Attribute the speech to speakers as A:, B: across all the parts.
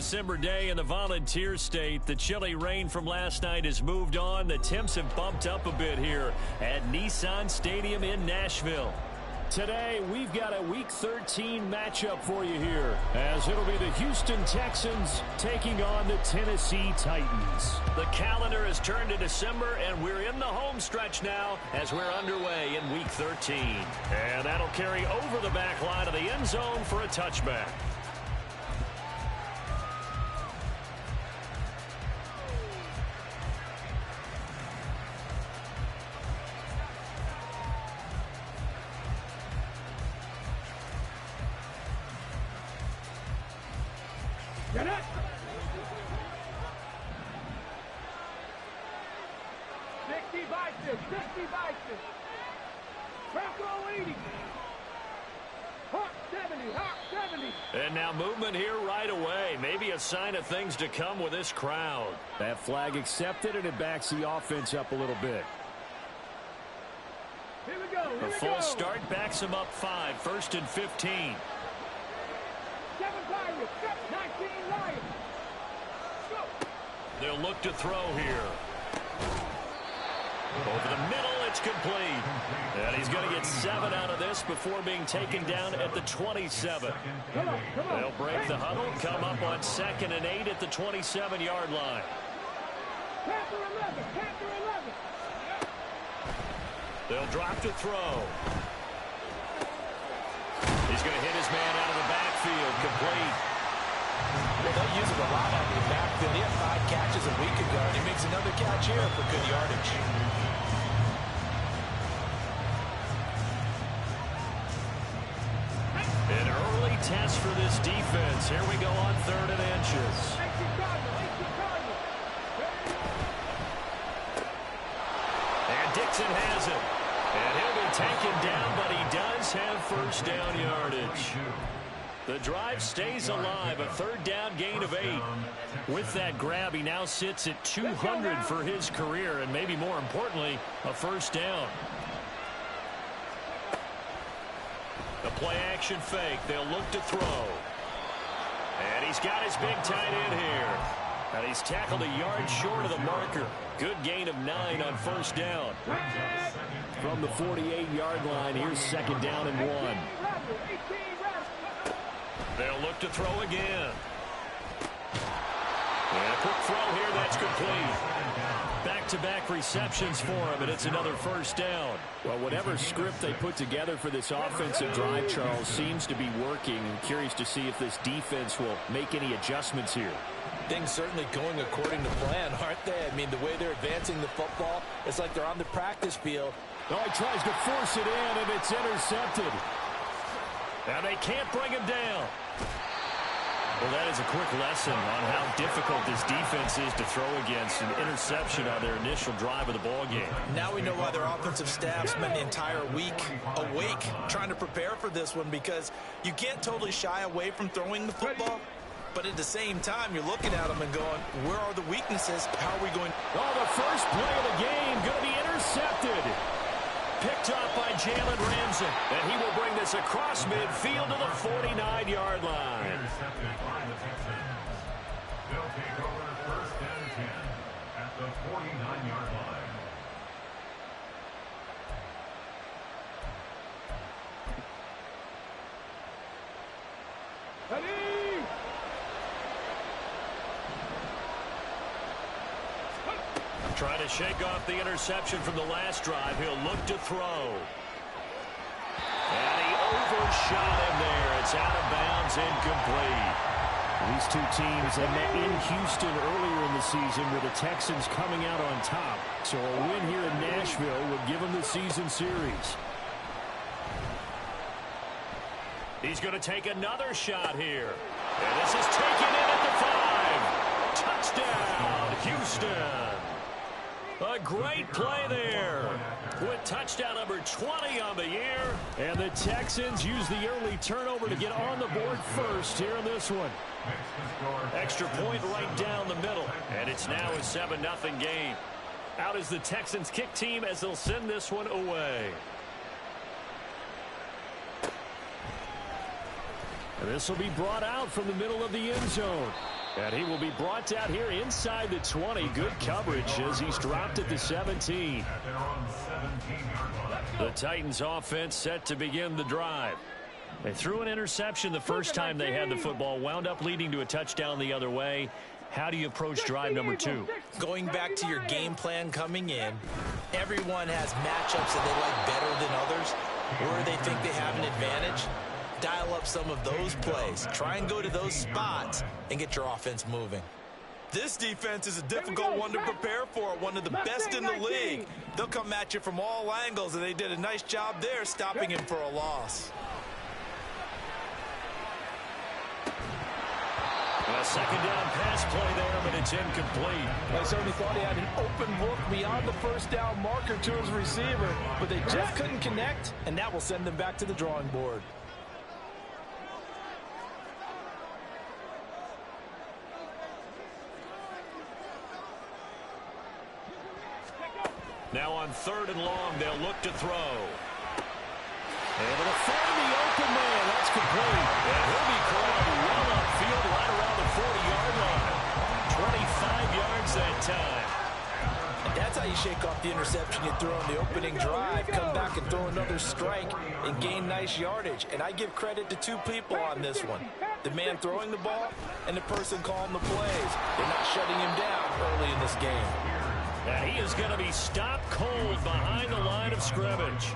A: December day in the Volunteer State. The chilly rain from last night has moved on. The temps have bumped up a bit here at Nissan Stadium in Nashville. Today, we've got a Week 13 matchup for you here, as it'll be the Houston Texans taking on the Tennessee Titans. The calendar has turned to December, and we're in the home stretch now as we're underway in Week 13. And that'll carry over the back line of the end zone for a touchback.
B: Get it! 60 biceps, 60 biceps. Franco 80. Hawk 70, Hawk 70.
A: And now movement here right away. Maybe a sign of things to come with this crowd. That flag accepted, and it backs the offense up a little bit.
B: Here we go,
A: The full start backs them up 5, 1st and 15.
B: 7 Pirates, 19 Lions. Go.
A: They'll look to throw here. Over the middle, it's complete. And he's going to get 7 out of this before being taken down at the 27.
B: Come on.
A: They'll break the huddle, come up on 2nd and 8 at the 27-yard line.
B: Panther 11.
A: They'll drop to throw. He's going to hit his man out of the backfield, complete.
C: Well, they'll use it a lot out of the backfield. He had 5 catches a week ago, and he makes another catch here for good yardage.
A: An early test for this defense. Here we go on 3rd and inches. And Dixon has it. And he'll be taken down, but he does have first down yardage. The drive stays alive, a 3rd down gain of 8. With that grab, he now sits at 200 for his career, and maybe more importantly, a first down. The play-action fake. They'll look to throw. And he's got his big tight end here. And he's tackled a yard short of the marker. Good gain of 9 on first down. From the 48-yard line, here's 2nd down and 1. They'll look to throw again. And a quick throw here, that's complete. Back-to-back receptions for him, and it's another first down. Well, whatever script they put together for this offensive drive, Charles, seems to be working. I'm curious to see if this defense will make any adjustments here.
C: Things certainly going according to plan, aren't they? I mean, the way they're advancing the football, it's like they're on the practice field.
A: Oh, he tries to force it in, and it's intercepted. Now they can't bring him down. Well, that is a quick lesson on how difficult this defense is to throw against an interception on their initial drive of the ballgame.
C: Now we know why their offensive staff spent the entire week awake trying to prepare for this one, because you can't totally shy away from throwing the football. But at the same time, you're looking at them and going, where are the weaknesses? How are we going?
A: Oh, the first play of the game going to be intercepted. Picked up by Jalen Ramsey. And he will bring this across midfield to the 49-yard line.
D: Intercepted by the Texans. They'll take over 1st and 10 at the 49-yard line.
A: Trying to shake off the interception from the last drive. He'll look to throw. And he overshot him there. It's out of bounds, incomplete. These two teams have met in Houston earlier in the season, with the Texans coming out on top. So a win here in Nashville would give them the season series. He's going to take another shot here. And this is taken in at the 5. Touchdown, Houston. A great play there with touchdown number 20 on the year. And the Texans use the early turnover to get on the board first here in this one. Extra point right down the middle. And it's now a 7-0 game. Out is the Texans kick team as they'll send this one away. And this will be brought out from the middle of the end zone. And he will be brought down here inside the 20. Good coverage as he's dropped at the 17. The Titans offense set to begin the drive. They threw an interception the first time they had the football, wound up leading to a touchdown the other way. How do you approach drive number 2?
C: Going back to your game plan coming in, everyone has matchups that they like better than others, where they think they have an advantage. Dial up some of those plays. Try and go to those spots and get your offense moving. This defense is a difficult one to prepare for, one of the best in the league. They'll come at you from all angles, and they did a nice job there stopping him for a loss.
A: A second down pass play there, but it's incomplete.
E: They certainly thought he had an open look beyond the first down marker to his receiver, but they just couldn't connect, and that will send them back to the drawing board.
A: Now on 3rd and long, they'll look to throw. Able to find the open man. That's complete. And he'll be caught well upfield right around the 40-yard line. 25 yards that time.
C: And that's how you shake off the interception you threw on the opening drive. Come back and throw another strike and gain nice yardage. And I give credit to 2 people on this one. The man throwing the ball and the person calling the plays. They're not shutting him down early in this game.
A: And he is going to be stopped cold behind the line of scrimmage.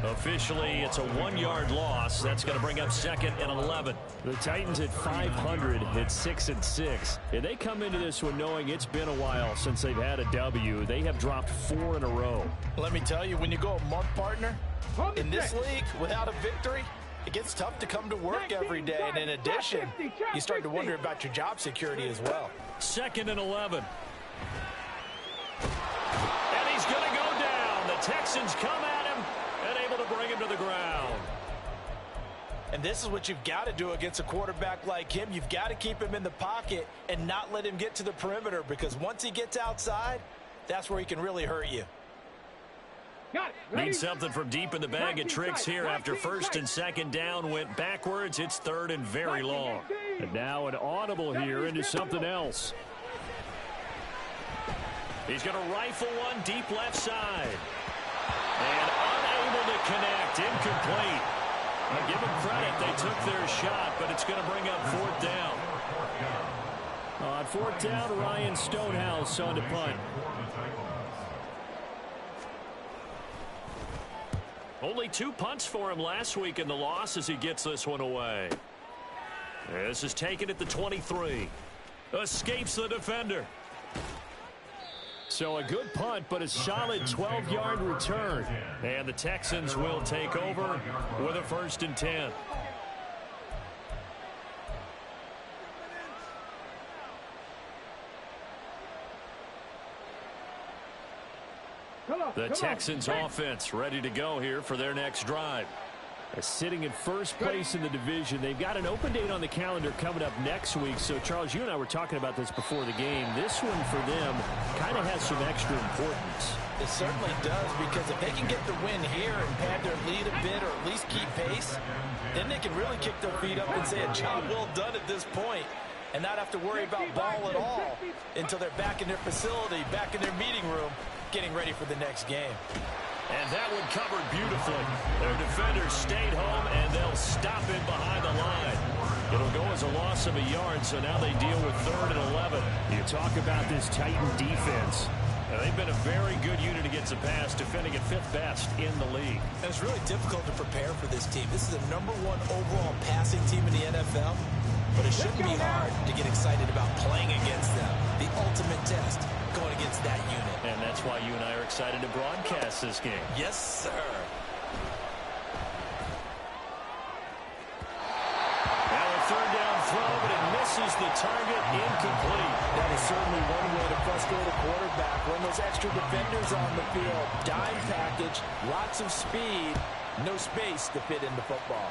A: Officially, it's a 1-yard loss. That's going to bring up 2nd and 11. The Titans at 500 at 6-6. And they come into this one knowing it's been a while since they've had a W. They have dropped 4 in a row.
C: Let me tell you, when you go a month partner in this league without a victory, it gets tough to come to work every day. And in addition, you start to wonder about your job security as well.
A: 2nd and 11. And he's going to go down. The Texans come at him and able to bring him to the ground.
C: And this is what you've got to do against a quarterback like him. You've got to keep him in the pocket and not let him get to the perimeter, because once he gets outside, that's where he can really hurt you.
A: Need something from deep in the bag of tricks here after 1st and 2nd down went backwards. It's 3rd and very long. And now an audible here into something else. He's going to rifle one deep left side. And unable to connect. Incomplete. I'll give them credit. They took their shot, but it's going to bring up 4th down. On 4th down, Ryan Stonehouse on to punt. Only 2 punts for him last week in the loss as he gets this one away. This is taken at the 23. Escapes the defender. So a good punt, but a solid 12-yard return. And the Texans will take over with a 1st and 10. The Texans offense ready to go here for their next drive. Sitting in first place in the division. They've got an open date on the calendar coming up next week. So, Charles, you and I were talking about this before the game. This one for them kind of has some extra importance.
C: It certainly does, because if they can get the win here and pad their lead a bit, or at least keep pace, then they can really kick their feet up and say a job well done at this point, and not have to worry about ball at all until they're back in their facility, back in their meeting room, getting ready for the next game.
A: And that one covered beautifully. Their defenders stayed home, and they'll stop him behind the line. It'll go as a loss of a yard, so now they deal with 3rd and 11. You talk about this Titan defense. Now, they've been a very good unit against the pass, defending at 5th best in the league.
C: And it's really difficult to prepare for this team. This is the #1 overall passing team in the NFL, but it shouldn't be hard to get excited about playing against them. The ultimate test, going against that unit.
A: And that's why you and I are excited to broadcast this game.
C: Yes, sir.
A: Now a 3rd down throw, but it misses the target. Incomplete.
E: That is certainly one way to frustrate a quarterback. When those extra defenders on the field, dime package, lots of speed, no space to fit in the football.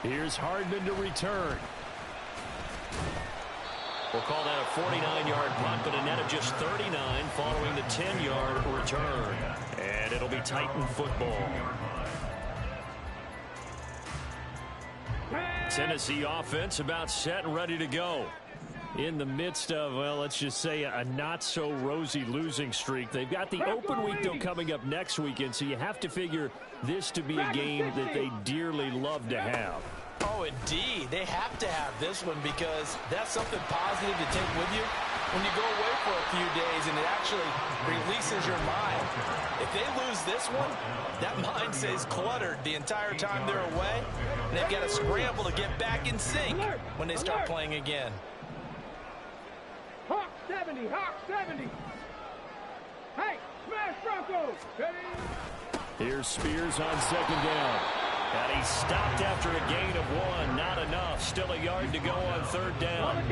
A: Here's Hardman to return. We'll call that a 49-yard punt, but a net of just 39 following the 10-yard return. And it'll be Titan football. Tennessee offense about set and ready to go. In the midst of, well, let's just say a not-so-rosy losing streak. They've got the open week, though, coming up next weekend, so you have to figure this to be a game that they dearly love to have.
C: Oh, indeed. They have to have this one because that's something positive to take with you when you go away for a few days, and it actually releases your mind. If they lose this one, that mind stays cluttered the entire time they're away, and they've got to scramble to get back in sync when they start playing again.
B: Hawk 70, Hawk 70. Hey, smash Broncos. Ready?
A: Here's Spears on second down. And he stopped after a gain of 1. Not enough. Still a yard to go on third down.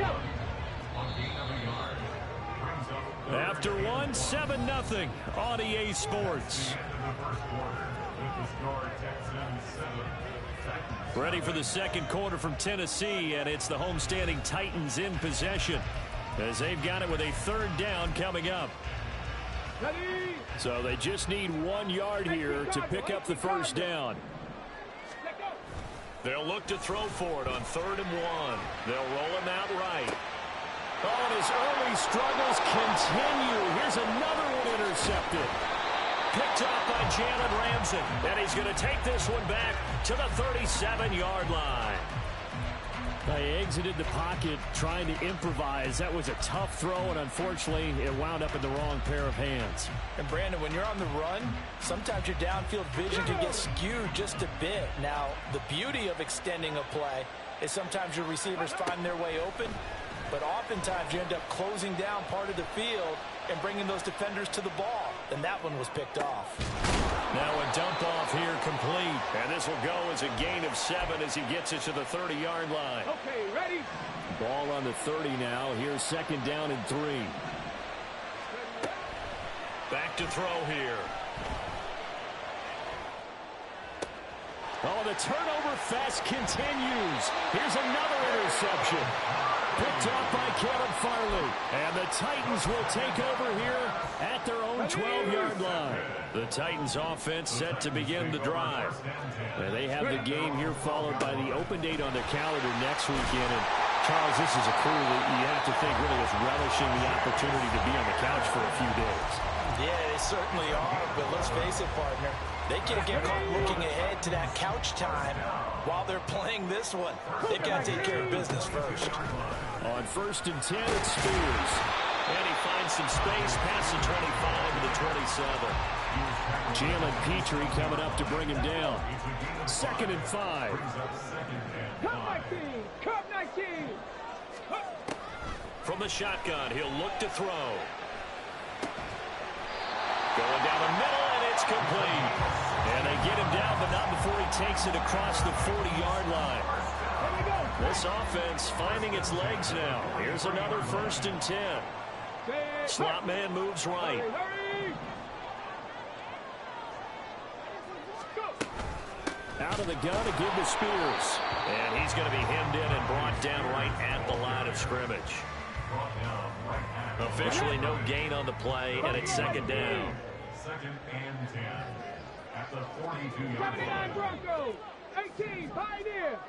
A: After 1, 7-0 on EA Sports. Ready for the second quarter from Tennessee, and it's the homestanding Titans in possession as they've got it with a third down coming up.
B: Ready?
A: So they just need 1 yard here to pick up the first down.
B: Let go.
A: They'll look to throw for it on 3rd and 1. They'll roll him out right. Oh, and his early struggles continue. Here's another one intercepted. Picked off by Jalen Ramsey. And he's going to take this one back to the 37-yard line. They exited the pocket trying to improvise. That was a tough throw, and unfortunately, it wound up in the wrong pair of hands.
C: And, Brandon, when you're on the run, sometimes your downfield vision can get skewed just a bit. Now, the beauty of extending a play is sometimes your receivers find their way open, but oftentimes you end up closing down part of the field and bringing those defenders to the ball. And that one was picked off.
A: Now a dump off here complete. And this will go as a gain of 7 as he gets it to the 30-yard line.
B: Okay, ready?
A: Ball on the 30 now. Here's second down and 3. Back to throw here. Oh, the turnover fest continues. Here's another interception. Picked off by Caleb Farley. And the Titans will take over here at their own 12-yard line. The Titans offense set to begin the drive. And they have the game here followed by the open date on their calendar next weekend. And Charles, this is a crew that you have to think really is relishing the opportunity to be on the couch for a few days.
C: Yeah, they certainly are, but let's face it, partner. They can't get caught looking ahead to that couch time while they're playing this one. They've got to take care of business first.
A: On 1st and 10, it's Spears. And he finds some space past the 25 to the 27. Jalen Petrie coming up to bring him down. 2nd and 5.
B: Come 19, come 19.
A: From the shotgun, he'll look to throw. Going down the middle, and it's complete. And they get him down, but not before he takes it across the 40-yard line. This offense finding its legs now. Here's another 1st and 10. Slot man moves right. Out of the gun to give to Spears. And he's going to be hemmed in and brought down right at the line of scrimmage. Officially no gain on the play, and it's 2nd down.
D: 2nd and 10 at the 42-yard line.
B: Broncos, 18, Pioneer.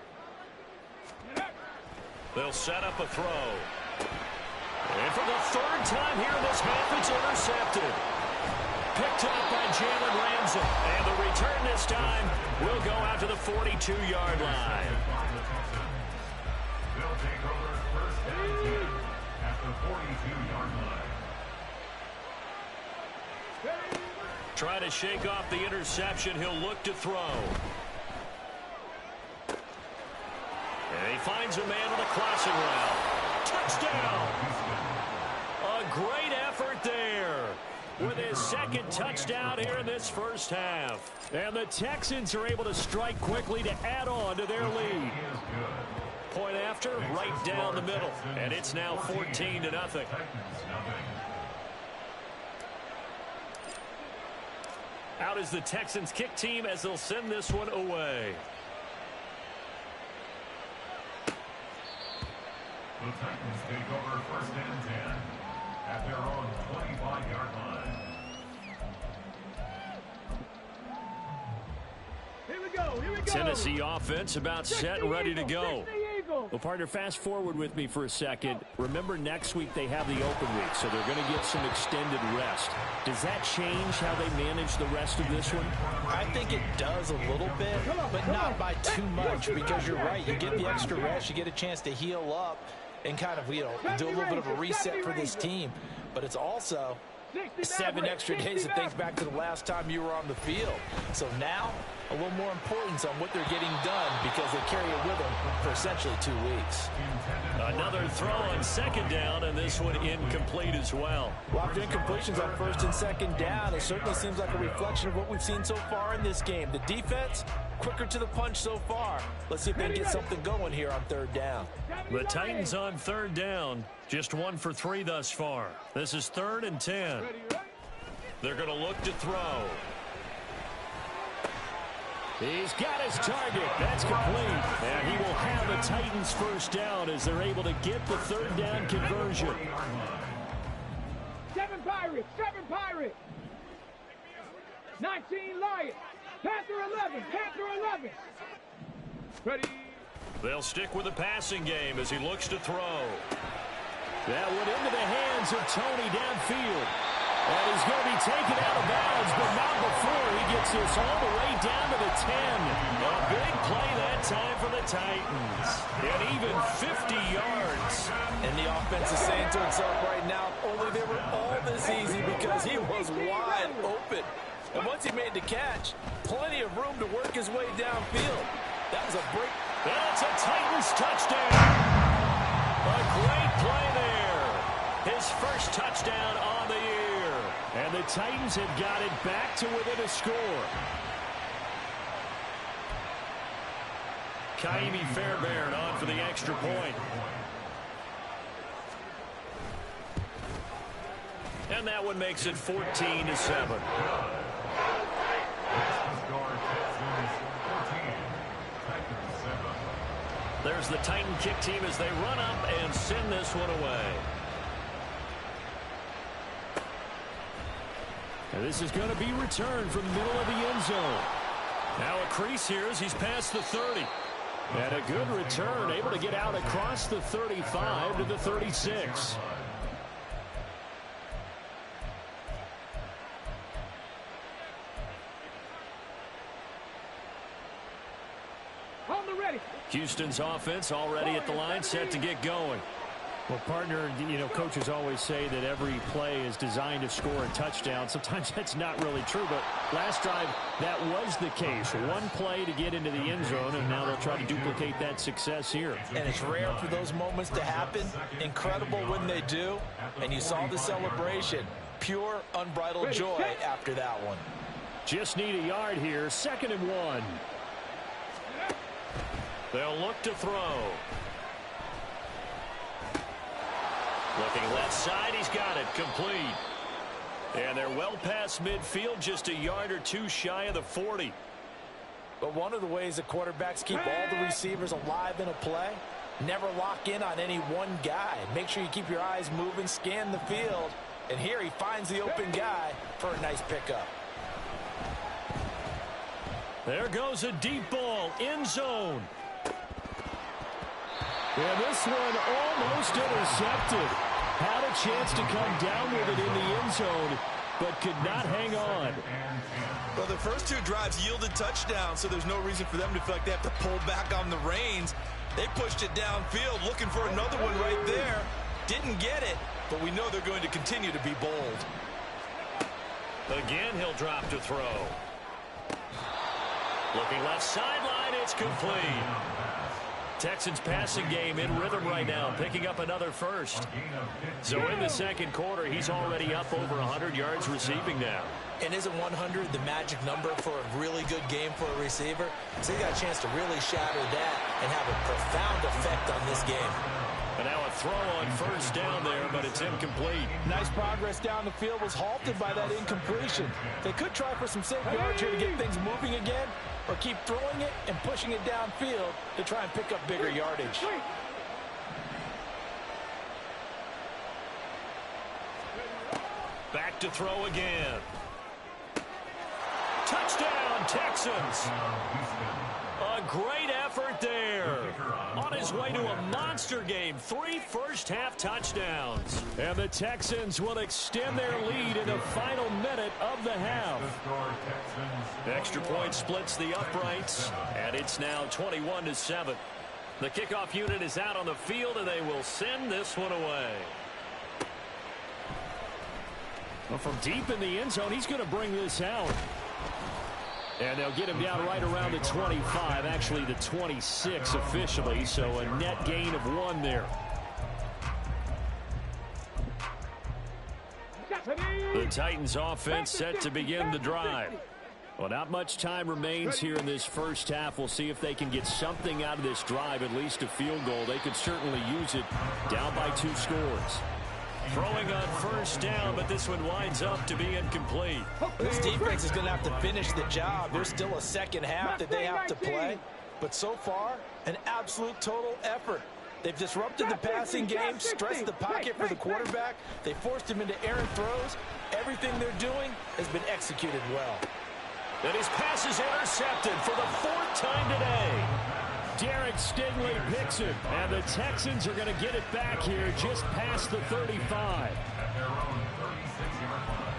A: They'll set up a throw. And for the 3rd time here in this half, it's intercepted. Picked up by Jalen Ramsey. And the return this time will go out to the 42-yard line.
D: They'll take over 1st and 10 at the 42-yard line.
A: Trying to shake off the interception. He'll look to throw. And he finds a man on the crossing route. Touchdown! A great effort there with his 2nd touchdown here in this first half. And the Texans are able to strike quickly to add on to their lead. Point after, right down the middle. And it's now 14-0. Out is the Texans kick team as they'll send this one away.
D: The Titans take over 1st and 10 at their own 25-yard line.
B: Here we
A: Tennessee offense about set and ready to go. Well, partner, fast forward with me for a second. Remember, next week they have the open week, so they're going to get some extended rest. Does that change how they manage the rest of this one?
E: I think it does a little bit, but not by too much, because you're right. You get the extra rest, you get a chance to heal up and kind of, do a little bit of a reset for this team. But it's also 7 extra days to think back to the last time you were on the field. So now, a little more importance on what they're getting done, because they carry it with them for essentially 2 weeks.
A: Another throw on second down, and this one incomplete as well.
E: Lots of incompletions on first and second down. It certainly seems like a reflection of what we've seen so far in this game. The defense, quicker to the punch so far. Let's see if they can get something going here on third down.
A: The Titans on third down, just 1 for 3 thus far. This is 3rd and 10. They're going to look to throw. He's got his target. That's complete. And he will have the Titans first down as they're able to get the third down conversion.
B: 7 Pirates, 7 Pirates. 19 Lions. Panther 11, Panther 11. Ready.
A: They'll stick with the passing game as he looks to throw. That went into the hands of Tony downfield. And he's going to be taken out of bounds, but not before he gets this all the way down to the 10. A big play that time for the Titans. And even 50 yards.
E: And the offense is saying to itself right now, only they were all this easy because he was wide open. And once he made the catch, plenty of room to work his way downfield. That was a break.
A: That's a Titans touchdown. A great play there. His first touchdown on the year. And the Titans have got it back to within a score. Kaimi Fairbairn on for the extra point. And that one makes it 14-7. There's the Titan kick team as they run up and send this one away. And this is going to be returned from the middle of the end zone. Now a crease here as he's past the 30. And a good return, able to get out across the 35 to the 36. Houston's offense already at the line, set to get going. Well, partner, coaches always say that every play is designed to score a touchdown. Sometimes that's not really true, but last drive, that was the case. One play to get into the end zone, and now they'll try to duplicate that success here.
E: And it's rare for those moments to happen. Incredible when they do. And you saw the celebration. Pure, unbridled joy after that one.
A: Just need a yard here. 2nd and 1. They'll look to throw. Looking left side, he's got it, complete. And they're well past midfield, just a yard or 2 shy of the 40.
E: But one of the ways that quarterbacks keep all the receivers alive in a play, never lock in on any one guy. Make sure you keep your eyes moving, scan the field. And here he finds the open guy for a nice pickup.
A: There goes a deep ball, end zone. And this one almost intercepted. Had a chance to come down with it in the end zone, but could not hang on.
C: Well, the first 2 drives yielded touchdowns, so there's no reason for them to feel like they have to pull back on the reins. They pushed it downfield, looking for another one right there. Didn't get it, but we know they're going to continue to be bold.
A: Again, he'll drop to throw. Looking left sideline, it's complete. Texans passing game in rhythm right now, picking up another first. So in the second quarter, he's already up over 100 yards receiving now.
E: And isn't 100 the magic number for a really good game for a receiver? So he got a chance to really shatter that and have a profound effect on this game.
A: And now a throw on first down there, but it's incomplete.
E: Nice progress down the field, was halted by that incompletion. They could try for some safe yards here to get things moving again, or keep throwing it and pushing it downfield to try and pick up bigger yardage.
A: Back to throw again. Touchdown, Texans. A great effort there. On his way to a monster game, 3 first-half touchdowns. And the Texans will extend their lead in the final minute of the half. Extra point splits the uprights, and it's now 21-7. The kickoff unit is out on the field, and they will send this one away. Well, from deep in the end zone, he's going to bring this out. And they'll get him down right around the 25, actually the 26 officially, so a net gain of 1 there. The Titans offense set to begin the drive. Well, not much time remains here in this first half. We'll see if they can get something out of this drive, at least a field goal. They could certainly use it down by 2 scores. Throwing on first down, but this one winds up to be incomplete.
E: This defense is going to have to finish the job. There's still a second half that they have to play. But so far, an absolute total effort. They've disrupted the passing game, stressed the pocket for the quarterback. They forced him into errant throws. Everything they're doing has been executed well.
A: And his pass is intercepted for the 4th time today. Derek Stingley picks it, and the Texans are going to get it back here just past the 35.
D: At their own 36-yard line.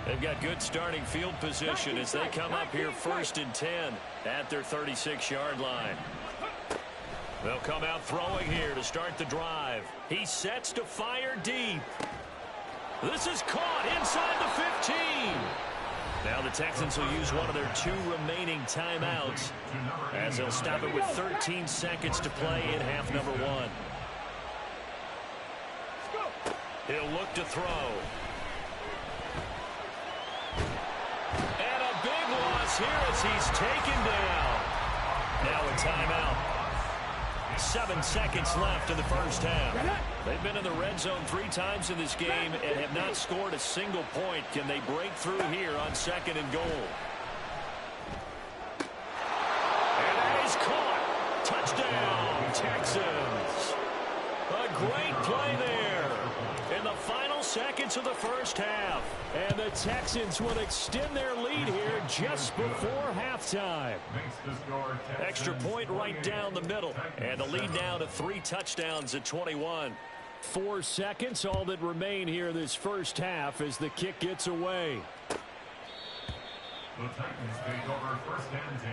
A: They've got good starting field position as they come up here 1st and 10 at their 36-yard line. They'll come out throwing here to start the drive. He sets to fire deep. This is caught inside the 15. Now the Texans will use one of their 2 remaining timeouts as they'll stop it with 13 seconds to play in half number 1. He'll look to throw. And a big loss here as he's taken down. Now a timeout. 7 seconds left in the first half. They've been in the red zone 3 times in this game and have not scored a single point. Can they break through here on 2nd and goal? And that is caught. Touchdown, Texans. A great play there in the final seconds of the first half. And the Texans will extend their lead here just before halftime. Extra point right down the middle. And the lead now to 3 touchdowns at 21. 4 seconds, all that remain here this first half as the kick gets away.
D: The Titans take over 1st and 10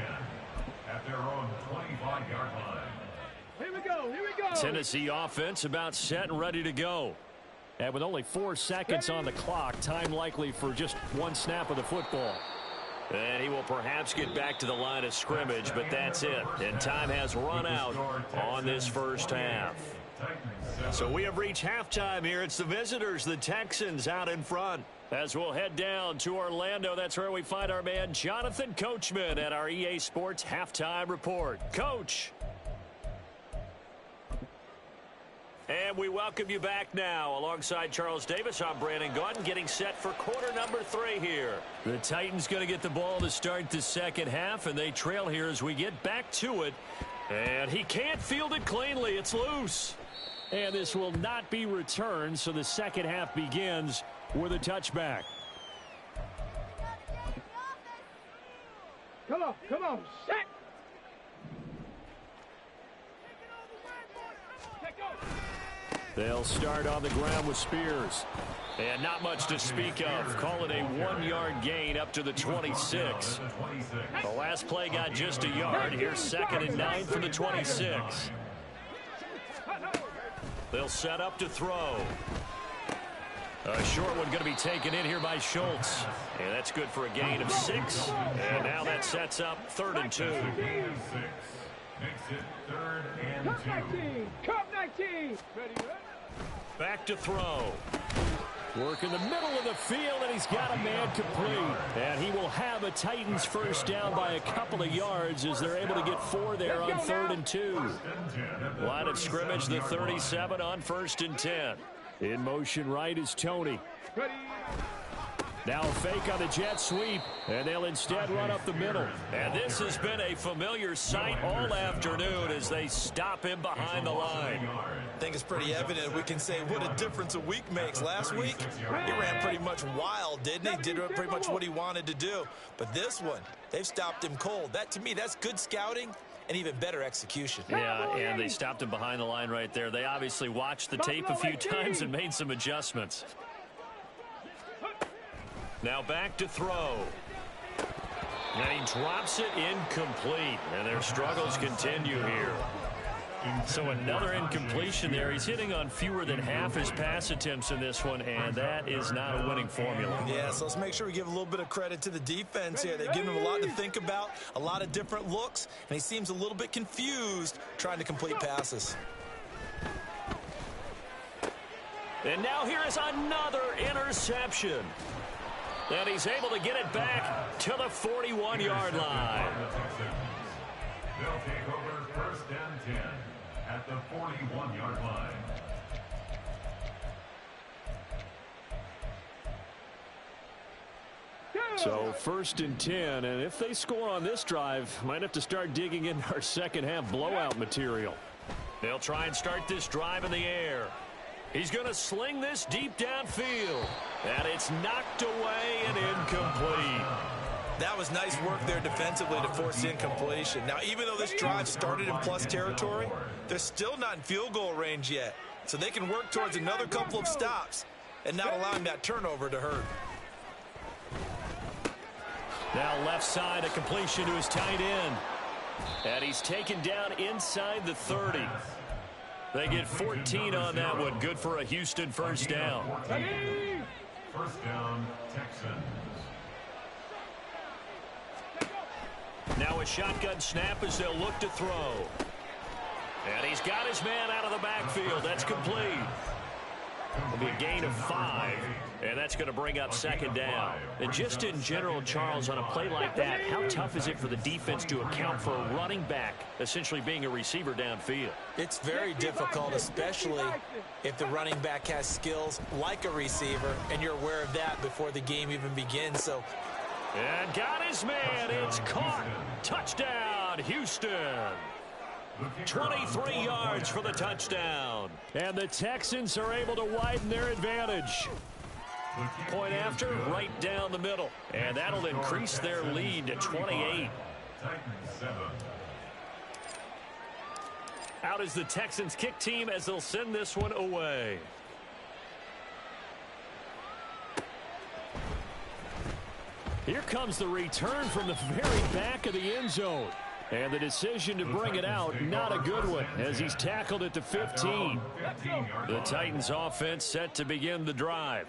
D: at their own 25-yard line.
B: Here we go, here we go.
A: Tennessee offense about set and ready to go. And with only 4 seconds on the clock, time likely for just 1 snap of the football. And he will perhaps get back to the line of scrimmage, but that's it. And time has run out on this first half. So we have reached halftime here. It's the visitors, the Texans, out in front. As we'll head down to Orlando, that's where we find our man Jonathan Coachman at our EA Sports Halftime Report. Coach. And we welcome you back now. Alongside Charles Davis, I'm Brandon Gaudin, getting set for quarter number 3 here. The Titans going to get the ball to start the second half, and they trail here as we get back to it. And he can't field it cleanly. It's loose. And this will not be returned, so the second half begins with a touchback.
B: Come on, set.
A: They'll start on the ground with Spears. And not much to speak of. Call it a 1-yard gain up to the 26. The last play got just a yard. Here's 2nd and 9 for the 26. They'll set up to throw. A short one going to be taken in here by Schultz. And that's good for a gain of 6. And now that sets up 3rd and 2.
D: Makes it 3rd and 2.
B: Cup 19. Ready?
A: Back to throw. Work in the middle of the field, and he's got a man complete. And he will have a Titans first down by a couple of yards as they're able to get 4 there on 3rd and 2. Line of scrimmage, the 37 on 1st and 10. In motion right is Tony.
B: Ready?
A: Now a fake on the jet sweep, and they'll instead run up the middle. And this has been a familiar sight all afternoon as they stop him behind the line.
C: I think it's pretty evident. We can say what a difference a week makes. Last week, he ran pretty much wild, didn't he? Did pretty much what he wanted to do. But this one, they've stopped him cold. That, to me, that's good scouting and even better execution.
A: Yeah, and they stopped him behind the line right there. They obviously watched the tape a few times and made some adjustments. Now back to throw. And he drops it incomplete. And their struggles continue here. So another incompletion there. He's hitting on fewer than half his pass attempts in this one, and that is not a winning formula.
C: Yeah, so let's make sure we give a little bit of credit to the defense here. They've given him a lot to think about, a lot of different looks, and he seems a little bit confused trying to complete passes.
A: And now here is another interception. And he's able to get it back to the 41-yard line.
D: They'll take over first and 10 at the 41-yard line.
A: So first and 10, and if they score on this drive, might have to start digging into our second half blowout material. They'll try and start this drive in the air. He's going to sling this deep downfield, and it's knocked away and incomplete.
C: That was nice work there defensively to force incompletion. Now, even though this drive started in plus territory, they're still not in field goal range yet. So they can work towards another couple of stops and not allowing that turnover to hurt.
A: Now left side, a completion to his tight end. And he's taken down inside the 30. They get 14 on that one. Good for a Houston first down.
D: First down, Texans.
A: Now a shotgun snap as they'll look to throw. And he's got his man out of the backfield. That's complete. It'll be a gain of 5, and that's going to bring up second down. And just in general, Charles, on a play like that, how tough is it for the defense to account for a running back essentially being a receiver downfield?
C: It's very difficult, especially if the running back has skills like a receiver, and you're aware of that before the game even begins. So,
A: and got his man. It's caught. Touchdown, Houston. 23 yards for the touchdown. And the Texans are able to widen their advantage. Point after, right down the middle. And that'll increase their lead to 28. Out is the Texans kick team as they'll send this one away. Here comes the return from the very back of the end zone. And the decision to bring it out, not a good one, as he's tackled at the 15. The Titans offense set to begin the drive.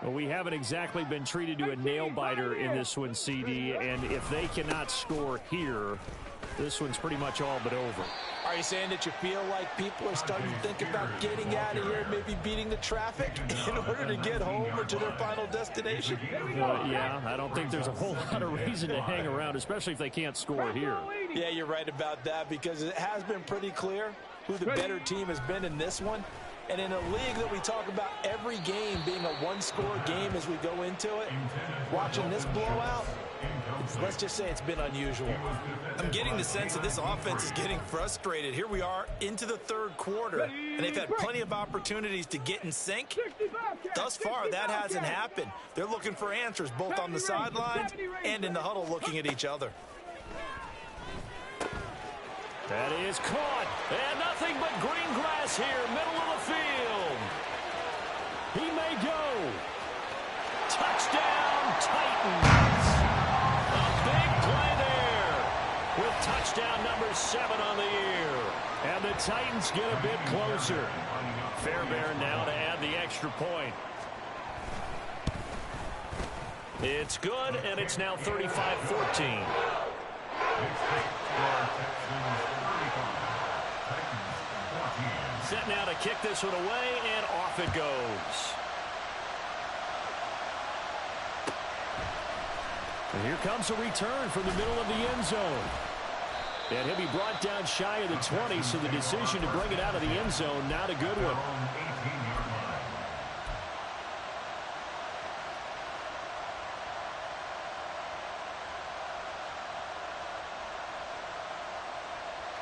A: Well, we haven't exactly been treated to a nail-biter in this one, CD, and if they cannot score here, this one's pretty much all but over.
E: Are you saying that you feel like people are starting to think about getting out of here, maybe beating the traffic in order to get home or to their final destination?
A: Well, yeah, I don't think there's a whole lot of reason to hang around, especially if they can't score here.
E: Yeah, you're right about that, because it has been pretty clear who the better team has been in this one. And in a league that we talk about every game being a one-score game as we go into it, watching this blowout, let's just say it's been unusual.
C: I'm getting the sense that this offense is getting frustrated. Here we are into the third quarter, and they've had plenty of opportunities to get in sync. Thus far, that hasn't happened. They're looking for answers both on the sidelines and in the huddle looking at each other.
A: That is caught, and nothing but green grass here, middle of the field. He may go. Touchdown, Titans. A big play there with touchdown number 7 on the year. And the Titans get a bit closer. Fairbairn now to add the extra point. It's good, and it's now 35-14. Set now to kick this one away, and off it goes. And here comes a return from the middle of the end zone. And he'll be brought down shy of the 20, so the decision to bring it out of the end zone, not a good one.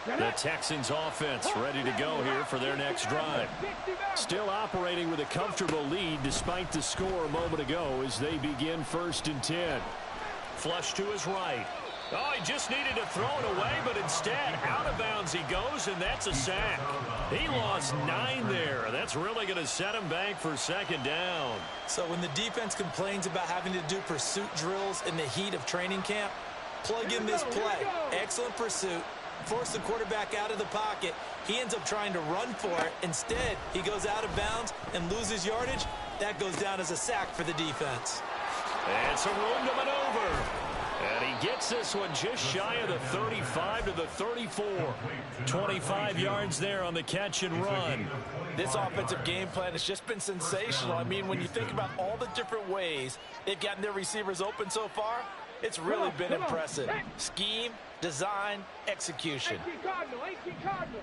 A: The Texans offense ready to go here for their next drive. Still operating with a comfortable lead despite the score a moment ago as they begin 1st and 10. Flush to his right. Oh, he just needed to throw it away, but instead, out of bounds he goes, and that's a sack. He lost 9 there. That's really going to set him back for 2nd down.
C: So when the defense complains about having to do pursuit drills in the heat of training camp, plug in this play. Excellent pursuit. Force the quarterback out of the pocket. He ends up trying to run for it. Instead, he goes out of bounds and loses yardage. That goes down as a sack for the defense.
A: And some room to maneuver. And he gets this one just shy of the 35 to the 34. 25 yards there on the catch and run.
E: This offensive game plan has just been sensational. I mean, when you think about all the different ways they've gotten their receivers open so far, it's really been impressive. Scheme, design, execution.
B: 18 Cardinal, 18 Cardinal.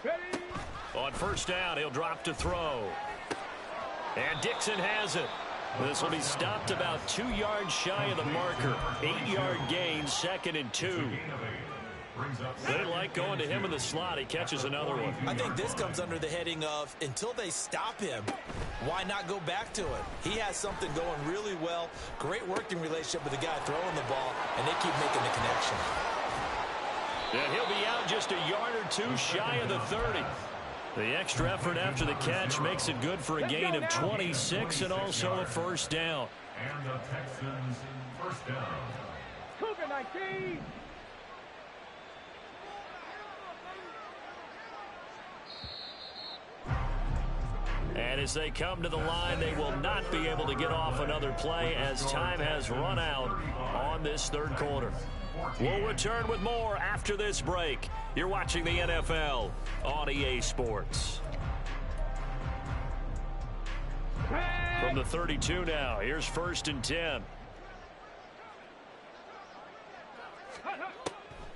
B: Ready?
A: On 1st down, he'll drop to throw. And Dixon has it. This will be stopped about 2 yards shy of the marker. 8-yard gain, 2nd and 2. They like going to him in the slot. He catches another one.
C: I think this comes under the heading of, until they stop him, why not go back to it? He has something going really well. Great working relationship with the guy throwing the ball, and they keep making the connection.
A: And he'll be out just a yard or 2 shy of the 30. The extra effort after the catch makes it good for a gain of 26 and also a 1st down.
D: And the Texans 1st down.
B: Cougar 19.
A: And as they come to the line, they will not be able to get off another play as time has run out on this 3rd quarter. We'll return with more after this break. You're watching the NFL on EA Sports. From the 32 now, here's 1st and 10.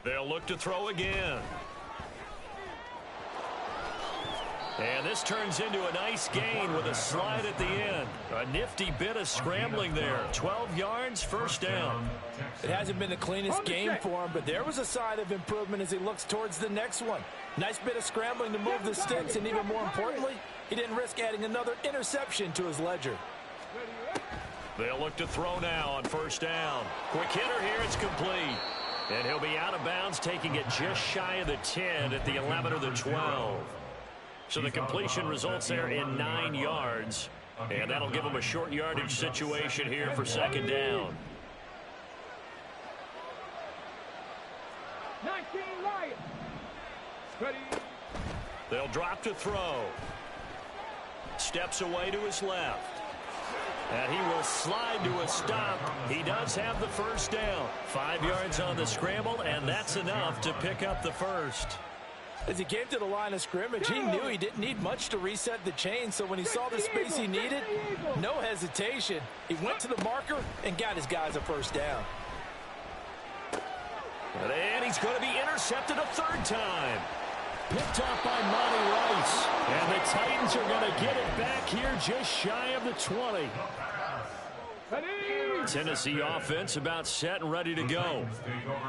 A: They'll look to throw again. And this turns into a nice gain with a slide at the end. A nifty bit of scrambling there. 12 yards, 1st down.
E: It hasn't been the cleanest game for him, but there was a sign of improvement as he looks towards the next one. Nice bit of scrambling to move the sticks, and even more importantly, he didn't risk adding another interception to his ledger.
A: They'll look to throw now on 1st down. Quick hitter here, it's complete. And he'll be out of bounds, taking it just shy of the 10 at the 11 or the 12. So the completion results there in 9 yards. And that'll give them a short yardage situation here for 2nd down.
B: 19 Lions. Ready?
A: They'll drop to throw. Steps away to his left. And he will slide to a stop. He does have the 1st down. 5 yards on the scramble, and that's enough to pick up the 1st.
E: As he came to the line of scrimmage, he knew he didn't need much to reset the chain, so when he saw the space he needed, no hesitation. He went to the marker and got his guys a 1st down.
A: And he's going to be intercepted a 3rd time. Picked off by Monty Rice. And the Titans are going to get it back here just shy of the 20. Tennessee offense about set and ready to go.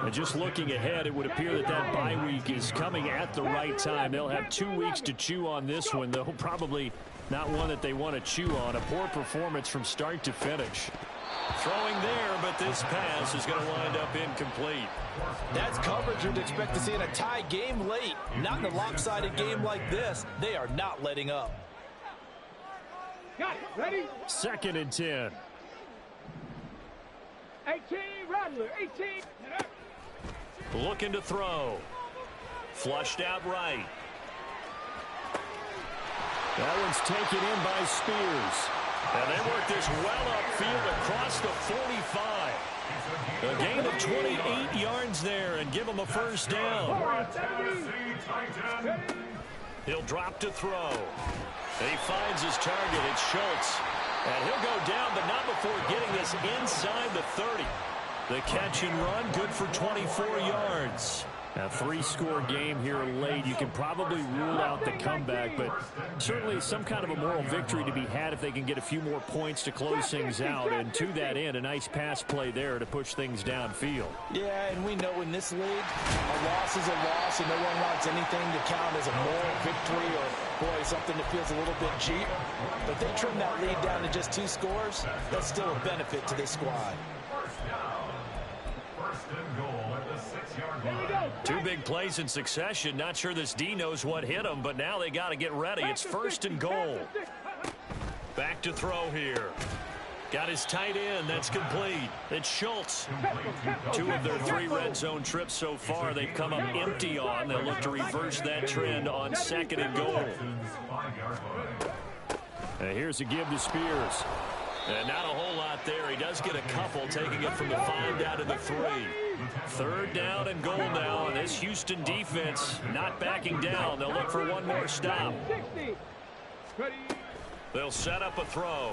A: And just looking ahead, it would appear that that bye week is coming at the right time. They'll have 2 weeks to chew on this one, though probably not one that they want to chew on. A poor performance from start to finish. Throwing there, but this pass is going to wind up incomplete.
E: That's coverage you'd expect to see in a tie game late. Not in a lopsided game like this. They are not letting up.
B: Got it. Ready?
A: 2nd and 10.
B: 18 Rattler. 18.
A: Looking to throw. Flushed out right. That one's taken in by Spears. And they work this well upfield across the 45. A gain of 28 yards there and give him a 1st down. He'll drop to throw. He finds his target. It's Schultz. And he'll go down, but not before getting this inside the 30. The catch and run, good for 24 yards. A 3-score game here late. You can probably rule out the comeback, but certainly some kind of a moral victory to be had if they can get a few more points to close things out. And to that end, a nice pass play there to push things downfield.
E: Yeah, and we know in this league, a loss is a loss, and no one wants anything to count as a moral victory or, boy, something that feels a little bit cheap. But they trim that lead down to just 2 scores. That's still a benefit to this squad.
D: First and goal at the 6-yard line.
A: 2 big plays in succession. Not sure this D knows what hit them, but now they got to get ready. It's first and goal. Back to throw here. Got his tight end. That's complete. It's Schultz. 2 of their 3 red zone trips so far they've come up empty on. They'll look to reverse that trend on second and goal. Here's a give to Spears. And not a whole lot there. He does get a couple, taking it from the 5 down to the 3. 3rd down and goal now, and this Houston defense not backing down. They'll look for one more stop. They'll set up a throw.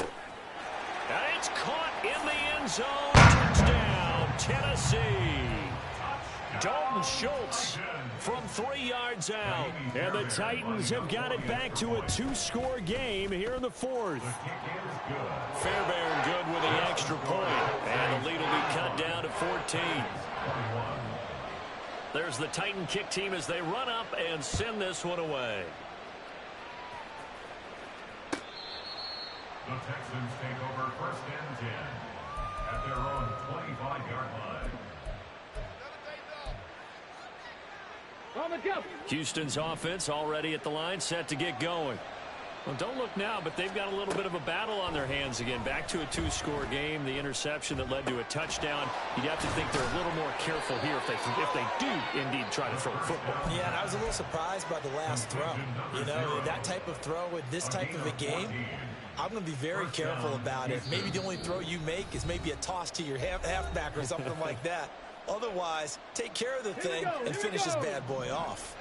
A: And it's caught in the end zone. Touchdown, Tennessee. Dalton Schultz from 3 yards out. And the Titans have got it back to a 2-score game here in the 4th. Fairbairn good with the extra point. And the lead will be cut down to 14. There's the Titan kick team as they run up and send this one away.
D: The Texans take over first and 10 at their own 25-yard line.
A: Houston's offense already at the line, set to get going. Well, don't look now, but they've got a little bit of a battle on their hands again. Back to a 2-score game. The interception that led to a touchdown. You'd have to think they're a little more careful here if they do indeed try to throw the football.
C: Yeah, and I was a little surprised by the last throw. You know, that type of throw with this type of a game, I'm going to be very careful about it. Maybe the only throw you make is maybe a toss to your halfback or something like that. Otherwise, take care of the thing and finish this bad boy off.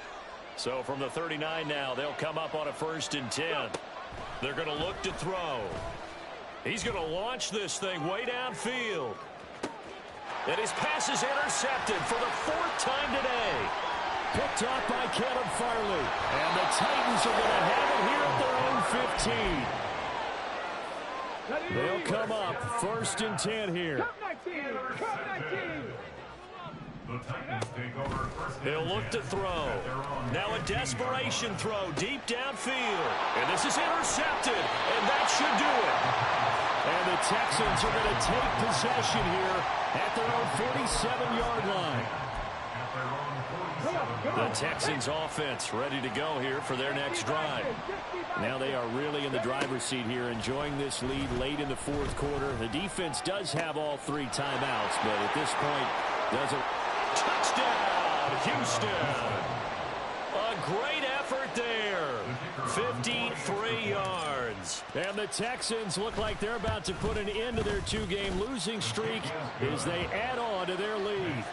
A: So from the 39 now, they'll come up on a 1st and 10. They're going to look to throw. He's going to launch this thing way downfield. And his pass is intercepted for the 4th time today. Picked off by Caleb Farley. And the Titans are going to have it here at their own 15. They'll come up 1st and 10 here.
D: The Titans take over first and
A: They'll look to throw. Now a desperation throw deep downfield. And this is intercepted. And that should do it. And the Texans are going to take possession here at their own 47-yard line. The Texans offense ready to go here for their next drive. Now they are really in the driver's seat here, enjoying this lead late in the 4th quarter. The defense does have all 3 timeouts, but at this point doesn't. Touchdown, Houston. A great effort there. 53 yards. And the Texans look like they're about to put an end to their 2-game losing streak as they add on to their lead.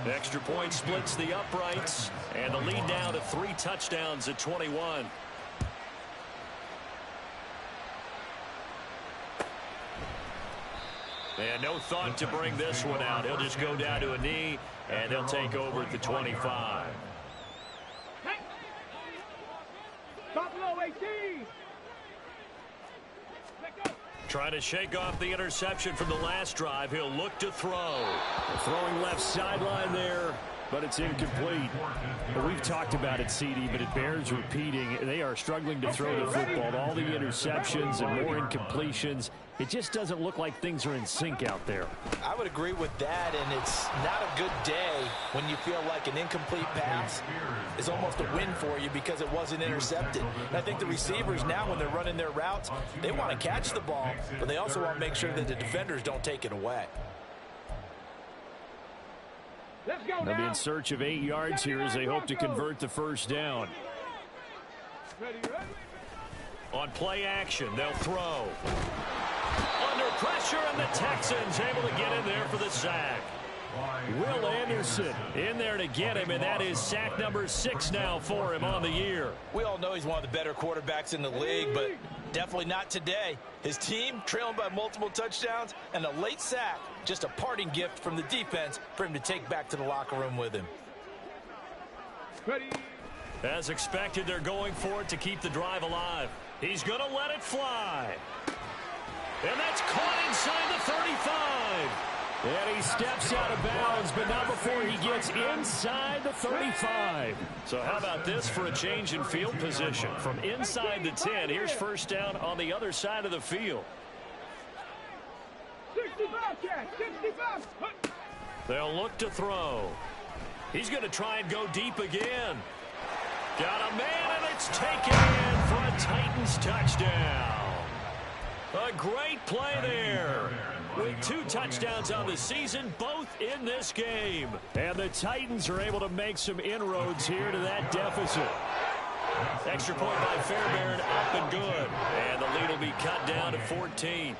A: Extra point splits the uprights, and the lead now to 3 touchdowns at 21. And no thought to bring this one out. He'll just go down to a knee, and they'll take over at the 25.
B: Buffalo 18.
A: Trying to shake off the interception from the last drive. He'll look to throw. Throwing left sideline there, but it's incomplete. Well, we've talked about it, CD, but it bears repeating. They are struggling to throw the football. All the interceptions and more incompletions. It just doesn't look like things are in sync out there.
E: I would agree with that, and it's not a good day when you feel like an incomplete pass is almost a win for you because it wasn't intercepted. And I think the receivers now, when they're running their routes, they want to catch the ball, but they also want to make sure that the defenders don't take it away.
A: They'll be in search of 8 yards here as they hope to convert the 1st down. On play action, they'll throw. Under pressure, and the Texans able to get in there for the sack. Will Anderson in there to get him, and that is sack number 6 now for him on the year.
E: We all know he's one of the better quarterbacks in the league, but definitely not today. His team trailing by multiple touchdowns and a late sack, just a parting gift from the defense for him to take back to the locker room with him.
B: Ready.
A: As expected, they're going for it to keep the drive alive. He's going to let it fly. And that's caught inside the 35. And he steps out of bounds, but not before he gets inside the 35. So how about this for a change in field position? From inside the 10, here's first down on the other side of the field.
B: 65, Jack, 65.
A: They'll look to throw. He's going to try and go deep again. Got a man, and it's taken in for a Titans touchdown. A great play there. With 2 touchdowns on the season, both in this game. And the Titans are able to make some inroads here to that deficit. Extra point by Fairbairn, up and good. And the lead will be cut down to 14.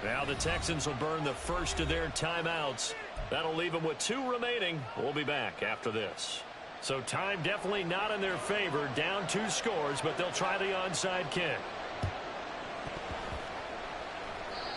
A: Now the Texans will burn the first of their timeouts. That'll leave them with 2 remaining. We'll be back after this. So time definitely not in their favor. Down 2 scores, but they'll try the onside kick.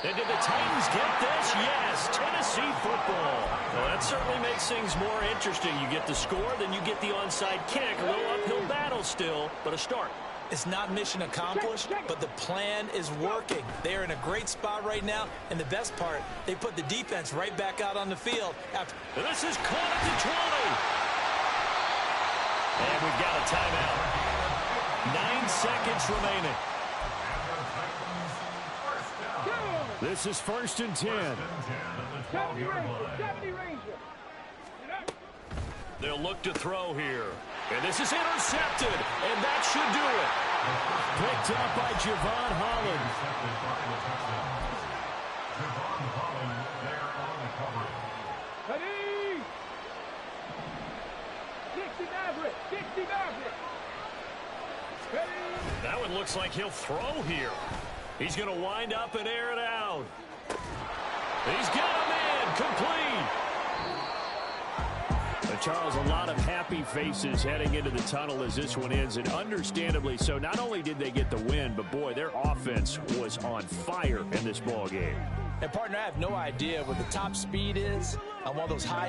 A: And did the Titans get this? Yes, Tennessee football. Well, that certainly makes things more interesting. You get the score, then you get the onside kick. A little uphill battle still, but a start.
E: It's not mission accomplished, but the plan is working. They're in a great spot right now, and the best part, they put the defense right back out on the field.
A: And this is caught at the 20. And we've got a timeout. 9 seconds remaining. This is first and 10.
B: 70 Ranger.
A: They'll look to throw here. And this is intercepted. And that should do it. Picked up by Javon Holland.
B: Ready. 60 Maverick. 60 Maverick. Ready.
A: That one looks like he'll throw here. He's going to wind up and air it out. He's got a man complete. Charles, a lot of happy faces heading into the tunnel as this one ends, and understandably so. Not only did they get the win, but boy, their offense was on fire in this ball game.
E: And partner, I have no idea what the top speed is on one of those high